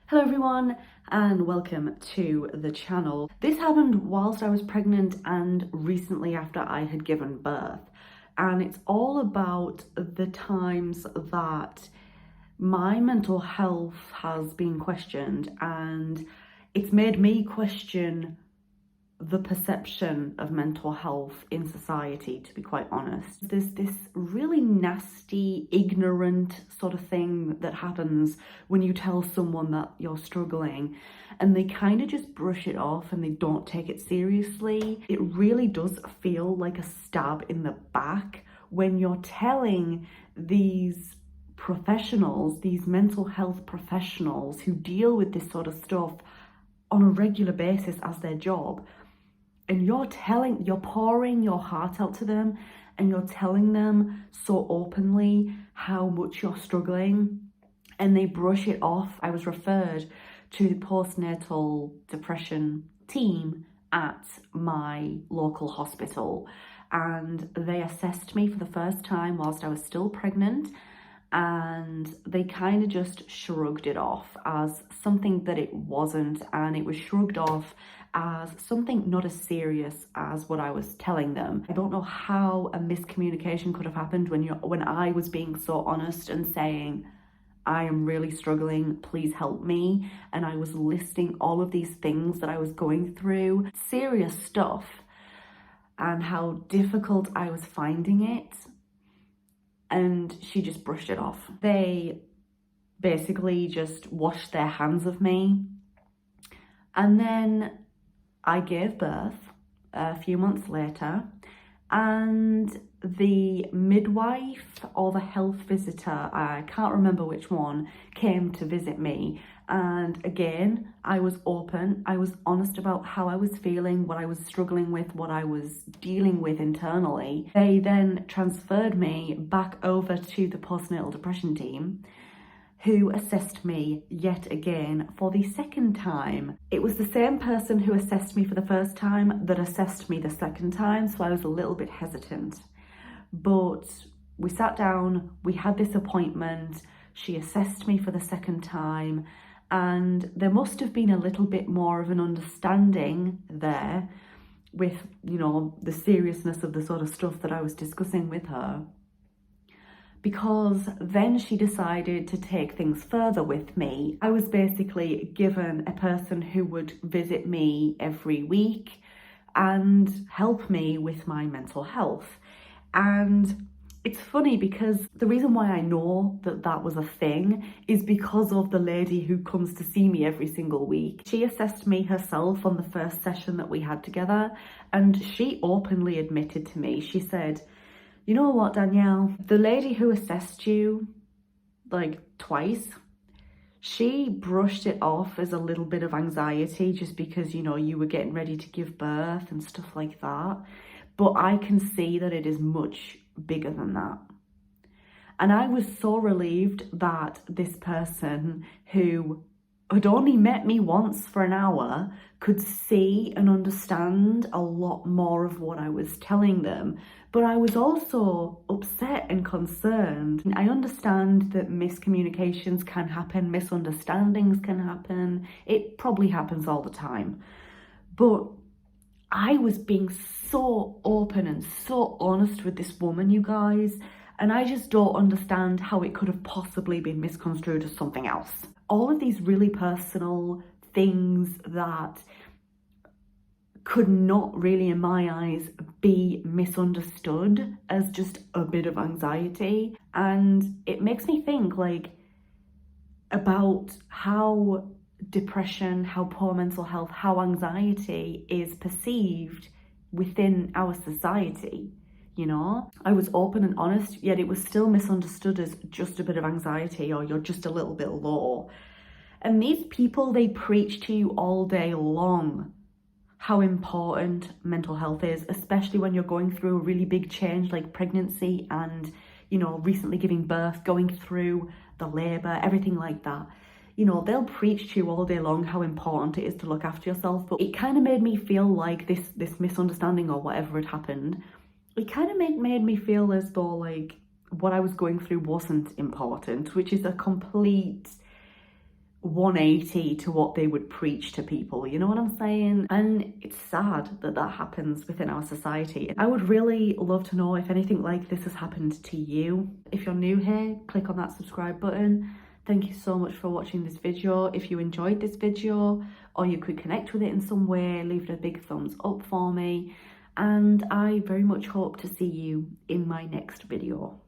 Hello everyone and welcome to the channel. This happened whilst I was pregnant and recently after I had given birth, and it's all about the times that my mental health has been questioned, and it's made me question the perception of mental health in society, to be quite honest. There's this really nasty, ignorant sort of thing that happens when you tell someone that you're struggling and they kind of just brush it off and they don't take it seriously. It really does feel like a stab in the back when you're telling these professionals, these mental health professionals who deal with this sort of stuff on a regular basis as their job, and you're pouring your heart out to them and you're telling them so openly how much you're struggling, and they brush it off. I was referred to the postnatal depression team at my local hospital, and they assessed me for the first time whilst I was still pregnant, and they kind of just shrugged it off as something that it wasn't, and it was shrugged off as something not as serious as what I was telling them. I don't know how a miscommunication could have happened when I was being so honest and saying, I am really struggling, please help me. And I was listing all of these things that I was going through, serious stuff, and how difficult I was finding it. And she just brushed it off. They basically just washed their hands of me. And then I gave birth a few months later, and the midwife or the health visitor, I can't remember which one, came to visit me. And again, I was open, I was honest about how I was feeling, what I was struggling with, what I was dealing with internally. They then transferred me back over to the postnatal depression team, who assessed me yet again for the second time. It was the same person who assessed me for the first time that assessed me the second time, so I was a little bit hesitant. But we sat down, we had this appointment, she assessed me for the second time, and there must have been a little bit more of an understanding there with, the seriousness of the sort of stuff that I was discussing with her. Because then she decided to take things further with me. I was basically given a person who would visit me every week and help me with my mental health. And it's funny because the reason why I know that that was a thing is because of the lady who comes to see me every single week. She assessed me herself on the first session that we had together, and she openly admitted to me, she said, you know what, Danielle, the lady who assessed you like twice, she brushed it off as a little bit of anxiety just because, you were getting ready to give birth and stuff like that. But I can see that it is much bigger than that. And I was so relieved that this person who had only met me once for an hour could see and understand a lot more of what I was telling them. But I was also upset and concerned. I understand that miscommunications can happen, misunderstandings can happen. It probably happens all the time. But I was being so open and so honest with this woman, you guys, and I just don't understand how it could have possibly been misconstrued as something else. All of these really personal things that could not really, in my eyes, be misunderstood as just a bit of anxiety. And it makes me think about how depression, how poor mental health, how anxiety is perceived within our society. I was open and honest, yet it was still misunderstood as just a bit of anxiety, or you're just a little bit low. And these people, they preach to you all day long how important mental health is, especially when you're going through a really big change like pregnancy and, recently giving birth, going through the labor, everything like that. They'll preach to you all day long how important it is to look after yourself, but it kind of made me feel like this misunderstanding or whatever had happened, it kind of made me feel as though what I was going through wasn't important, which is a complete 180 to what they would preach to people, you know what I'm saying? And it's sad that that happens within our society. I would really love to know if anything like this has happened to you. If you're new here, click on that subscribe button. Thank you so much for watching this video. If you enjoyed this video or you could connect with it in some way, leave it a big thumbs up for me. And I very much hope to see you in my next video.